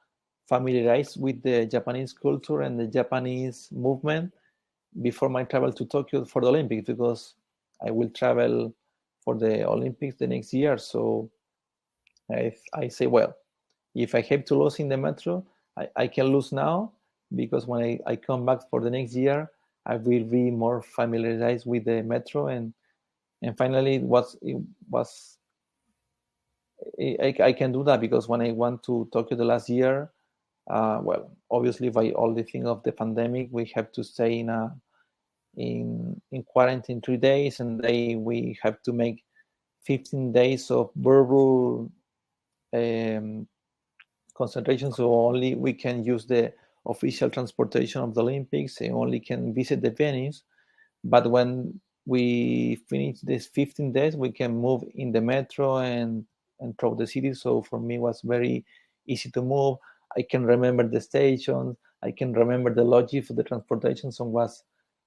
S2: familiarized with the Japanese culture and the Japanese movement before my travel to Tokyo for the Olympics, because I will travel for the Olympics the next year. So I say, well, if I have to lose in the metro, I can lose now, because when I come back for the next year, I will be more familiarized with the metro. And finally, I can do that, because when I went to Tokyo the last year, well, obviously by all the thing of the pandemic, we have to stay in in quarantine 3 days, and we have to make 15 days of verbal concentration. So only we can use the official transportation of the Olympics and only can visit the venues. But when we finish these 15 days, we can move in the metro and through the city. So for me, it was very easy to move. I can remember the stations. I can remember the logic for the transportation. So it was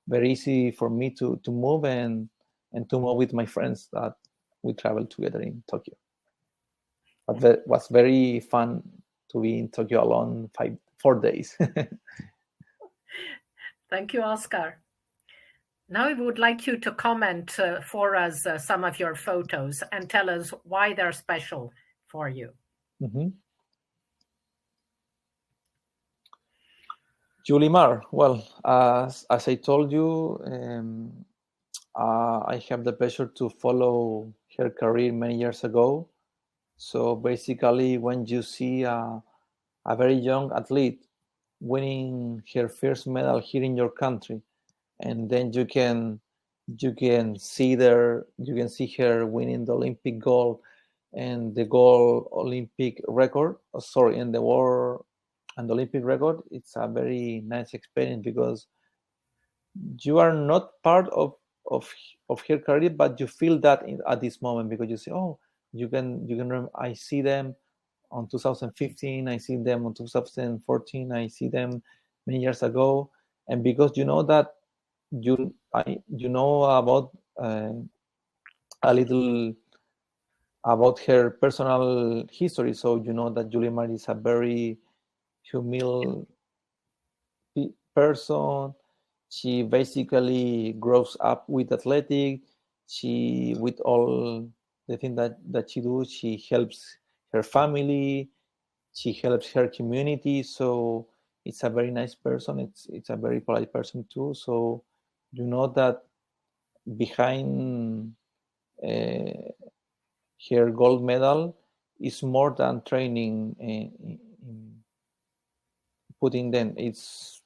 S2: very easy for me to move and to move with my friends that we traveled together in Tokyo. But that was very fun to be in Tokyo alone 4 days.
S1: Thank you, Oscar. Now we would like you to comment for us some of your photos and tell us why they're special for you.
S2: Mm-hmm. Julimar, well, as I told you, I have the pleasure to follow her career many years ago. So basically, when you see a very young athlete winning her first medal here in your country, and then you can see her winning the Olympic gold and the gold Olympic record. And the world and the Olympic record. It's a very nice experience because you are not part of her career, but you feel that at this moment because you say, oh, you can remember, I see them on 2015, I see them on 2014, I see them many years ago, and because you know that you know about a little about her personal history, so you know that Julie Marie is a very humble person. She basically grows up with athletic. She, with all the things that she do, she helps her family. She helps her community. So it's a very nice person. It's a very polite person too. So you know that behind her gold medal is more than training in putting them. It's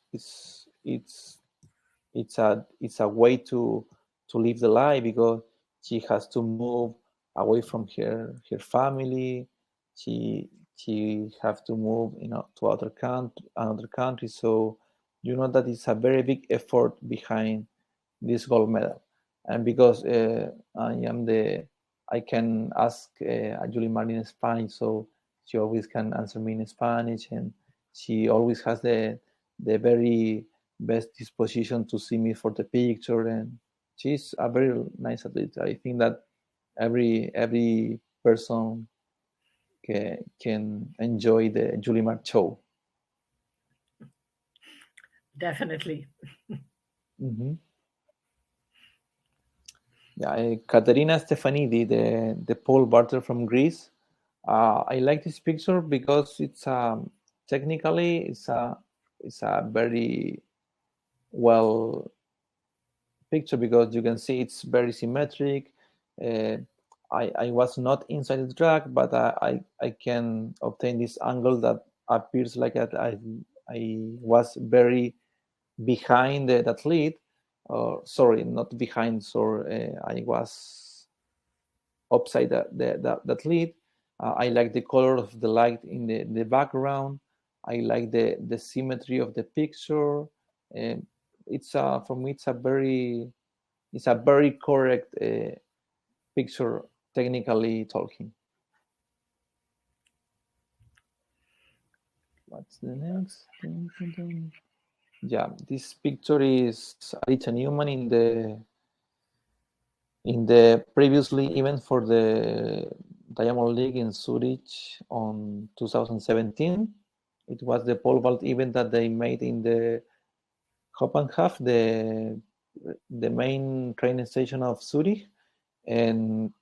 S2: a way to live the life because she has to move away from her family. She have to move to another country. So you know that it's a very big effort behind this gold medal. And because I can ask Julie Martin in Spanish, so she always can answer me in Spanish, and she always has the very best disposition to see me for the picture, and she's a very nice athlete. I think that every person can enjoy the Julie Mart show.
S1: Definitely.
S2: Mm-hmm. Yeah, Caterina Stefanidi, the pole vaulter from Greece. I like this picture because it's technically it's a very well picture because you can see it's very symmetric. I was not inside the track, but I can obtain this angle that appears like I was very behind the athlete. Sorry, not behind. So I was upside the athlete. I like the color of the light in the background. I like the symmetry of the picture. It's for me it's a very correct picture, technically talking. What's the next? Yeah, this picture is Alicia Newman in the previously event for the Diamond League in Zurich on 2017. It was the pole vault event that they made in the Hauptbahnhof, the main train station of Zurich. And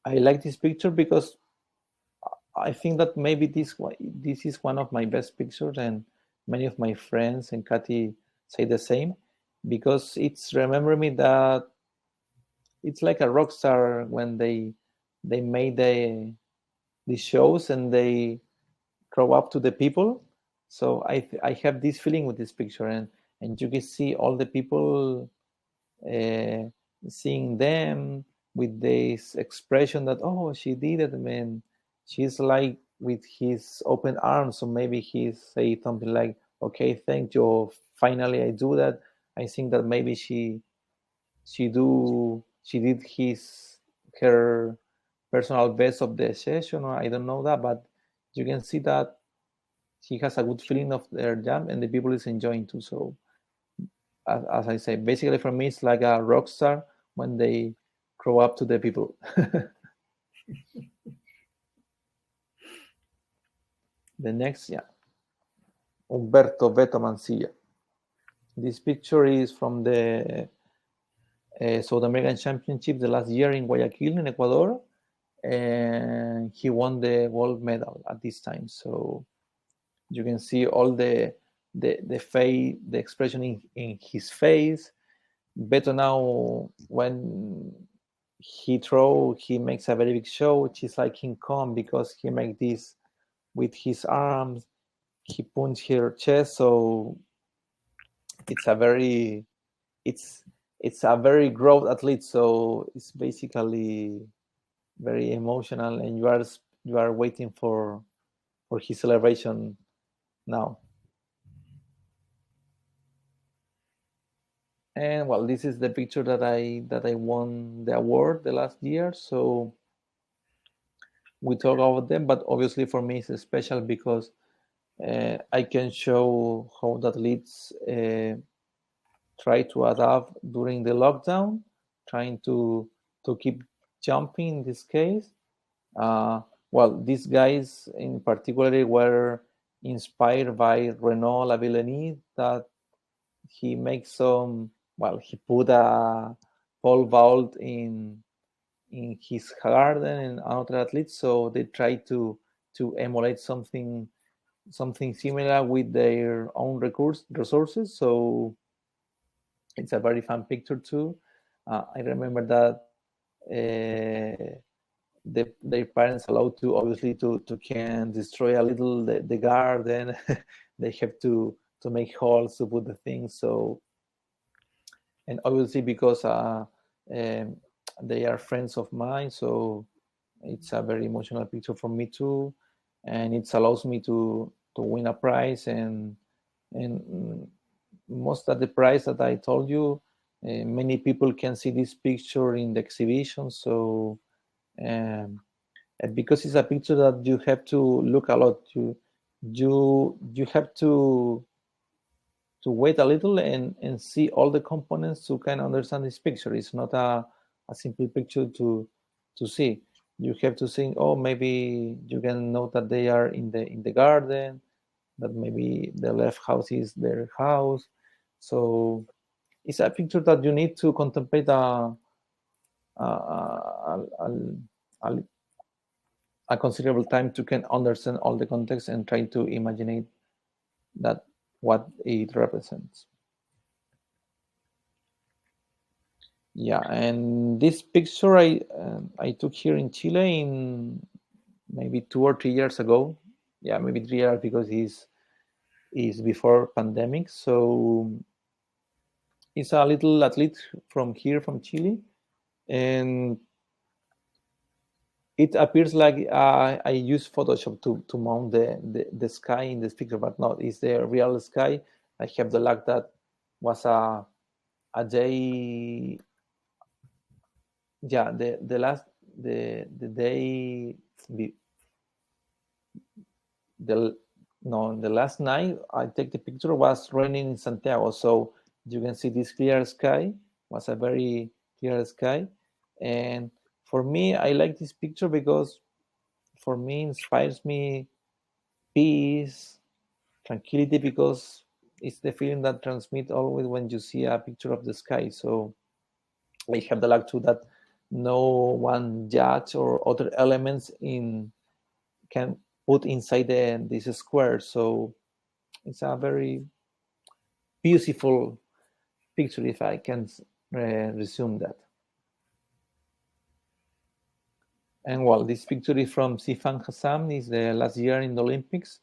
S2: I like this picture because I think that maybe this is one of my best pictures, and many of my friends and Kathy say the same, because it's remember me that it's like a rock star when they made the shows and they grow up to the people. So I have this feeling with this picture, and and you can see all the people seeing them with this expression that, oh, she did it, man. She's like with his open arms, so maybe he say something like, okay, thank you, finally I do that. I think that maybe she did her personal best of the session, or I don't know that, but you can see that he has a good feeling of their jam and the people is enjoying too. So as I say, basically for me, it's like a rock star when they grow up to the people. The next, yeah, Humberto Beto Mancilla. This picture is from the South American Championship the last year in Guayaquil in Ecuador, and he won the gold medal at this time. So you can see all the face, the expression in his face. Beto now, when he throw, he makes a very big show, which is like King Kong, because he makes this with his arms. He punch her chest, so it's a very growth athlete. So it's basically very emotional, and you are waiting for his celebration now. And well, this is the picture that I won the award the last year. So we talk about them, but obviously for me it's special because I can show how the athletes try to adapt during the lockdown, trying to keep jumping in this case. Well, these guys in particular were inspired by Renaud Lavillenie, that he makes some, well, he put a pole vault in his garden and other athletes, so they try to emulate something similar with their own resources. So it's a very fun picture too. I remember that their parents allowed to obviously to can destroy a little the garden. They have to make holes to put the things. So, and obviously because they are friends of mine, so it's a very emotional picture for me too, and it allows me to win a prize. And most of the prize that I told you, many people can see this picture in the exhibition. So because it's a picture that you have to look a lot, you have to wait a little and see all the components to kind of understand this picture. It's not a simple picture to see. You have to think, oh, maybe you can know that they are in the garden, that maybe the left house is their house. So it's a picture that you need to contemplate a considerable time to can understand all the context and try to imagine that what it represents. Yeah, and this picture I took here in Chile in maybe 2 or 3 years ago. Yeah, maybe 3 years, because is before pandemic. So it's a little athlete from here, from Chile, and it appears like I used Photoshop to mount the sky in this picture, but not. It's the real sky. I have the luck that was a day. Yeah, the last the day the last night I take the picture was raining in Santiago, so you can see this clear sky. Was a very clear sky, and for me, I like this picture because for me inspires me peace, tranquility, because it's the feeling that transmits always when you see a picture of the sky. So I have the luck to that no one judge or other elements can put inside this square. So it's a very beautiful picture, if I can resume that. And well, this picture is from Sifan Hassan. Is the last year in the Olympics,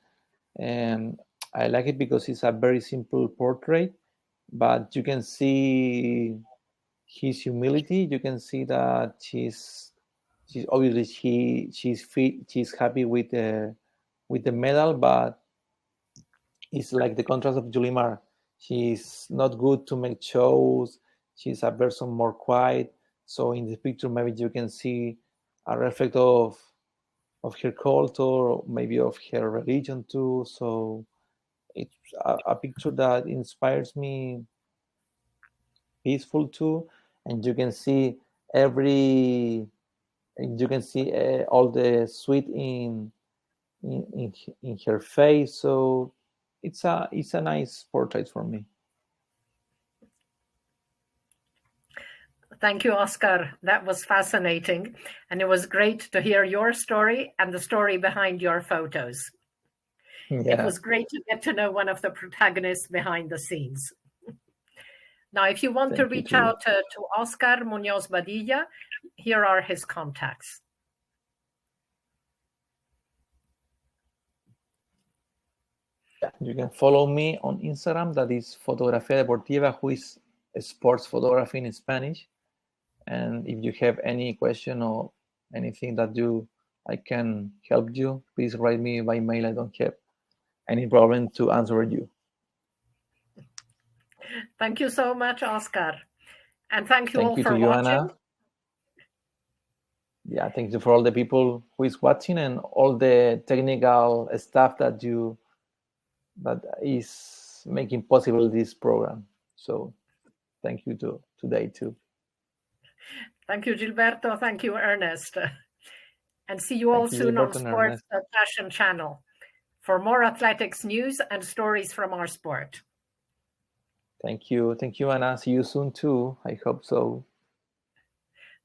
S2: and I like it because it's a very simple portrait. but you can see his humility. You can see that she's obviously she's happy with the medal, but it's like the contrast of Julimar. She's not good to make shows. She's a person more quiet. So in the picture, maybe you can see a reflect of her culture, maybe of her religion too. So it's a picture that inspires me, peaceful too, and you can see all the sweet in her face. So it's a nice portrait for me.
S1: Thank you, Oscar. That was fascinating. And it was great to hear your story and the story behind your photos.
S2: Yeah.
S1: It was great to get to know one of the protagonists behind the scenes. Now, if you want to reach out to Oscar Muñoz Badilla, here are his contacts.
S2: Yeah, you can follow me on Instagram. That is Fotografía Deportiva, who is sports photography in Spanish. And if you have any question or anything that I can help you, please write me by mail. I don't have any problem to answer you.
S1: Thank you so much, Oscar. And thank you all for watching.
S2: Anna. Yeah, thank you for all the people who is watching and all the technical stuff that is making possible this program. So thank you today too.
S1: Thank you, Gilberto. Thank you, Ernest. And see you all soon on Sports Passion Channel for more athletics news and stories from our sport.
S2: Thank you, Anna. See you soon too. I hope so.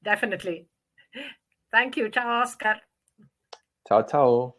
S1: Definitely. Thank you. Ciao, Oscar.
S2: Ciao, ciao.